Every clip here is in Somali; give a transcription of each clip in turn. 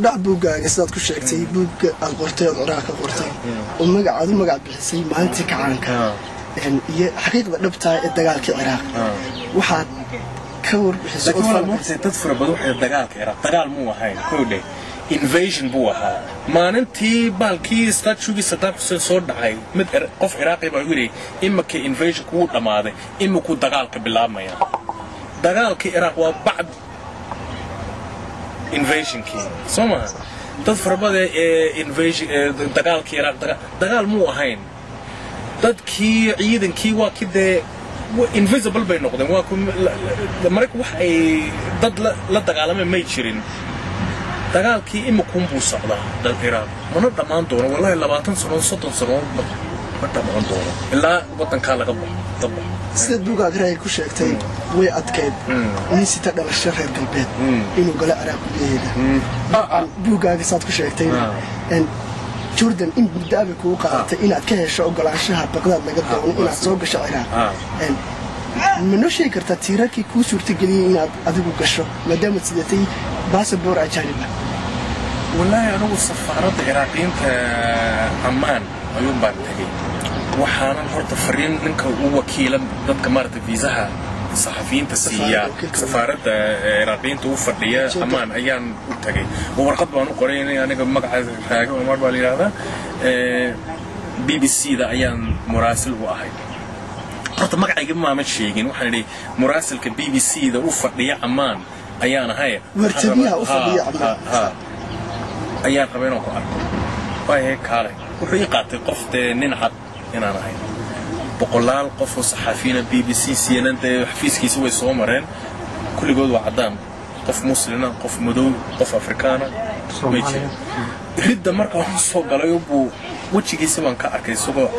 بعد بوجا قصدك كل شيء كتير بوجا القرطي العراق القرطي ومقعد بحسي ما أنت كعنك يعني حقيقة نبتة الدجال كعراق واحد كور بحسي أطفال ممكن تدفر بروح الدجال كعراق دجال مو هاي كله invasion بوها ما ننتي بالكي استشو بيستطيع صور هاي مد قف عراقي بقولي إما كinvasion كود لماذا إما كود دجال كبلا ما يعني دجال كعراق وبعد invasion كي سما تدفر بده invasion دجال كعراق دجال مو هاين dadkii ciidankii waa kide invisible bay noqdeen waa marka wax ay dad la dagaalamay may jirin dagaalkii imikun buu socdaa dal Iraq mana dhamaan doono wallahi 20 sano 30 sano ma dhamaan doono ilaa wadanka laga baxo sida duuga garay ku sheegtay way adkeed in si ta dhalasho reer galbeed inuu gala Iraq leeyahay duuga saad ku sheegtay جوردن إن بدأ بكوقة إن أتكهش أو قلاشها بقدر لقدر إن أصوب شعرها منو شيء كرت تيرك يكوسور تجلي إن أذوق قشة ما دام تسدتي باس بور أجانبه والله أنا والسفارات العراقيين كأمان أيوم بعدتي وحنا نحط فرين منك ووكيلا ضد كمارة فيزاها صحفيين تسيا سفارة العراقيين توفر لي أمان أيام وتجي وورقت بانو قريني يعني مقعد حاجة ومر بالي هذا BBC ذا أيام مراسل واحد حتى مقعد يجمع ما مشيين وحنا مراسل كBBC ذا وفر لي أمان أيام هاي مرتبيها وفر لي أمان أيام قبلنا قارن وهيك كاره وحقيقة قفت ننحط هنا هاي بقولال قف صحفيين BBC CNN حفيز كي سوي صومرين كل جود وعدام قف مسلم قف مدو قف أفريقيا ميتي هيدا مركب صوب قالوا يبو وجه جسمه كأركي سوق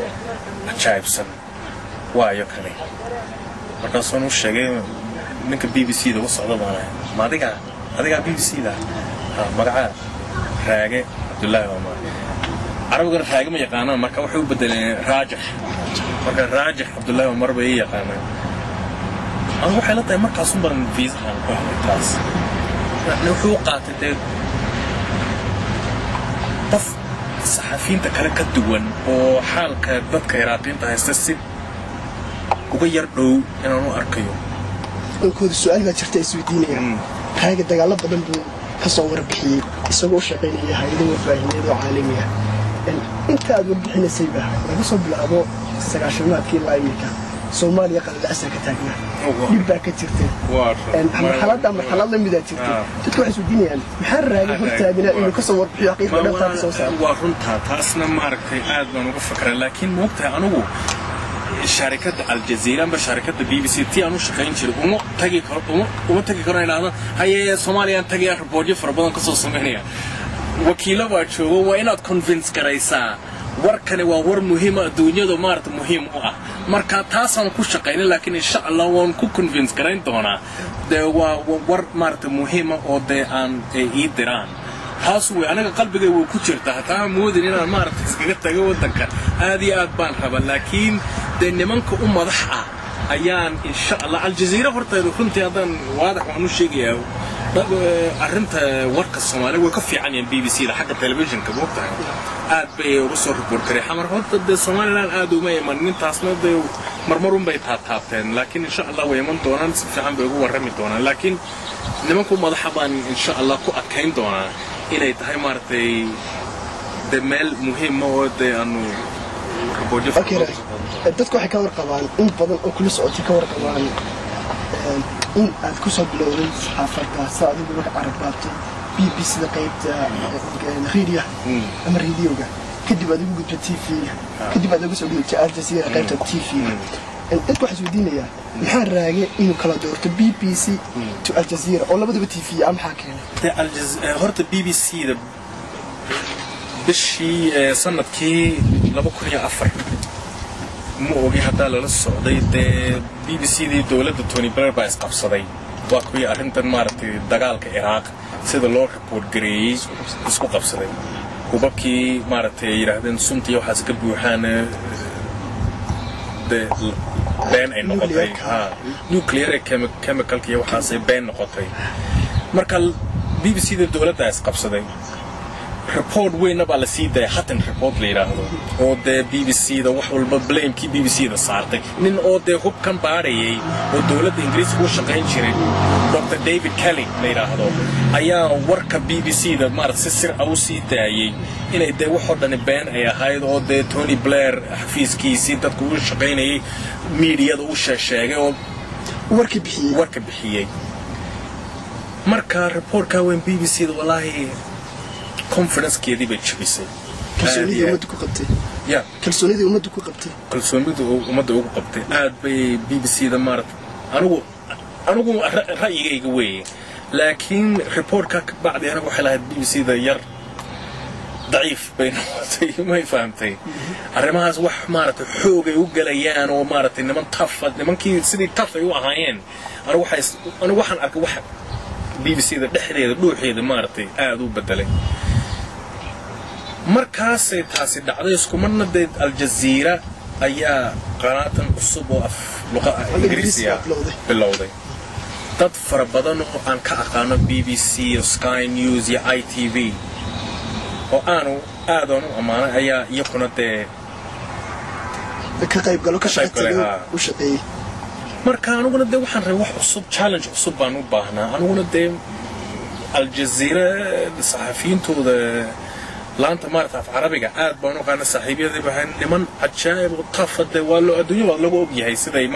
عجيب سن وايا كني مركب صنو الشيء منك BBC ده وصل معنا ما دقة BBC ده مقعد راجع عبد الله وما عربي قرر راجع ما يقانا مركب وحيو بدل راجح مركب راجح عبد الله ومر بيه يقانا أنا هو حالته مركب صنبر من فيزا عن كلاس نحو قاتل طف الصحفيين تكلك الدون وحالك ضدك عراقيين تهستسي وغير دو إنه أركيو كود السؤال ما ترتي سويدينيا هاي الدجال بدن كصور بحي يسووا شقينية هاي دو فاهمين وعالمية أنت أقول بحنا سيبها نصب الأبو السكاشمات كي الله يمكن سوماليا قال الأسر كتاجنا يبقى كتيرتين مرحلة لم تتيرتين تدخل سويدينيا يعني محرر قلت بنا إنه كصور بحي حقيقة لا تعرف سوسة وارنتها تاسنا معركة آدم وفكر لكن وقتها أنا شركة الجزيرة بشركة BBC تي أنا شقين شيء وما تجي كرنا إلى هاي سوماليا تجي أخبار فربنا قصص سمعية وكيلا واتشو وإنها convince كرئيسا وركني وور مهمة الدنيا دو مارت مهم مركا تاسم كل شقين لكن إن شاء الله ونكو convince كرين تونا ده ور مارت مهمة أو ده أن يدران حاسوي أنا قلبي وكشرتها تام مودي أنا ما أعرف إذا تجوا ذكر هذه أدبان حبل لكن ده منك ضحى أيام إن شاء الله الجزيرة فرت كنت أيضا واضح وعنو شيء يا أرنت ورك الصومالي وكفي عن BBC ده حق التلفزيون كبوقتها آد بيوصل ريبورتري حمر فرت الصومالي الآن آدوا ما يمن من تصنيف ده مرمرون بيتهاتين لكن إن شاء الله ويمن دونا في عم بيجوا ورمي دونا لكن منكم ضحى إن شاء الله كو أكين دونا إلى تهاي مرتي دمال مهم وده أنه ربوجي أكيد تذكر حكاية ورقبان إن بدن كل سعودي كورقبان إن أذكر بلوري صحافة سعودي بروح عربات BBC لقيت خيرية أمر هديوجا كدي بدو قلت تيفي كدي بدو قلت الجزيرة لقيت تيفي أنت واحد سعودينيا محل راجع إنه كلا دورت BBC تو الجزيرة ولا بدو تيفي أم حاكين هرت BBC ده بشي سنة كي لبكرة أفر مو وجه حتى للسعودية ده BBC دي دولة توني بلير بايس قبصدي واقوي أرنتن مارتي دجال كعراق سيد اللور ريبورت جري اسمه قبصدي وبكي مارتي يرهدن سمتي وحاسك بيوحنا ده بين أي نقطة نوكلير كيميكال كي وحاسة بين نقطة مركل BBC da dowladda ay qabsaday report weyn baa la sii daayay hatan report la yiraahdo oo de BBC da wax walba blame-kii BBC da saartay nin oo de hubkan baarayay oo dowladda Ingiriiska u shaqeyn jiray Dr. David Kelly la yiraahdo ayaa warka BBC da si sir ah u sii daayay inay de wax oo dhan been ay ahayd oo de Tony Blair xafiiskiisii dadku u shaqeynayay media-da u sheegay oo warka bixiyay marka report-ka weyn BBC da wallahi confidence keedii bay jabisay kalsoonidii ummadda ku qabtay kalsoonidii ummadda ugu qabtay aad bay BBC da anigu ra'yigayga weeye laakiin reportka bacdi anigu waxay lahayd BBC da yar daciif bay noqotay ma fahamtay arrimahaas wax xoog ay u galayaan oo nimankii sidii taf ay u ahaayeen anigu waxaan arkay wax BBC da dhexdeeda dhuuxeeda aad u bedelay markaasay taasi dhacday isku marna de Al Jazeera ayaa qanaatan cusub oo luqada Ingiriisiga bilowday dad fara badan oo aan ka aqaano BBC Sky News iyo ITV oo aad u amaanay ayaa iyaguna de ka qayb galo ka shaqeeyo u shaqeeyay marka anuguna de waxaan rabay wax cusub challenge cusub baan u baahnaa anuguna de Al Jazeera saxafiyiintooda laanta af carabiga aad baan u qana saaxiibiyada baan niman ajaayib oo tafada walo adduunyada lagu og yahay siday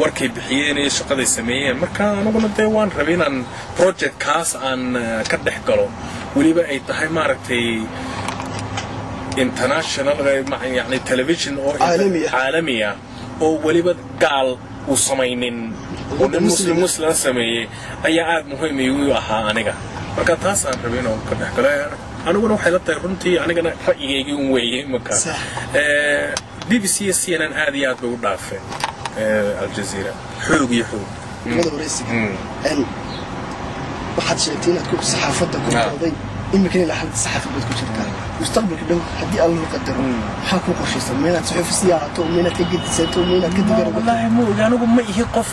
warkay bixiyeen ee shaqada sameeyeen marka anuguna de waan rabay inaan project kaas aan ka dhex galo waliba ay tahay international yani television oo caalamiya oo waliba gaal u sameeynin oo muslim sameeyay ayaa aad muhiim u ahaa aniga marka taas aan rabay inaan ka dhex galo aniguna waxay la tahay runtii anigana ra'yigayga un weeyay marka BBC iyo CNN aad iyo aad bay u dhaafeen Al Jazeera xoog waxaad sheegtay inaad ku saxaafadda ku qaaday imika ilaa xalad saxaafadda ku jirtaa mustaqbalka dhow haddii Allah qadaro maxaa ku qorshaysan meelaad saxaafis siyaasato meelaad ka gedisato meelaad ka digaarto wallahi anigu ma ihi qof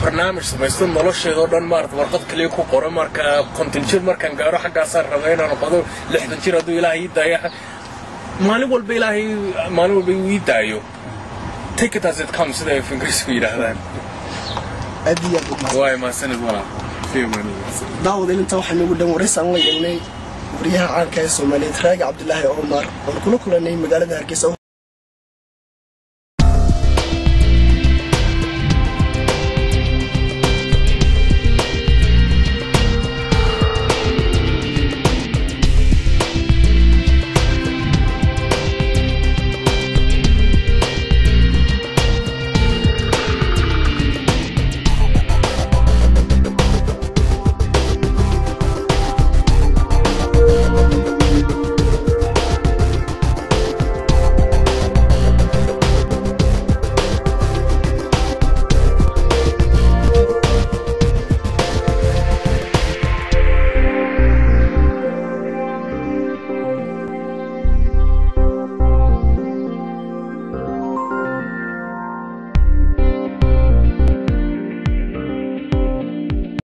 barnaamij samaysto nolosheeda oo dhan warqad kaliya ku qoran marka konton jir markaan gaaro xaggaas aan rabay inaan noqdo 60 jir hadduu Ilaahay ii daayo maalin walba ii daayo take it as it comes sida ay Ingiriisku yiraahdaan adiya waay ma sanad wala daawad inta waxaan ugu dhan waraysan la yeelnay wariyaha caanka ee Soomaaliyeed Raagi Cabdullaahi Omar oo kula kulanay magaalada Hargeysa oo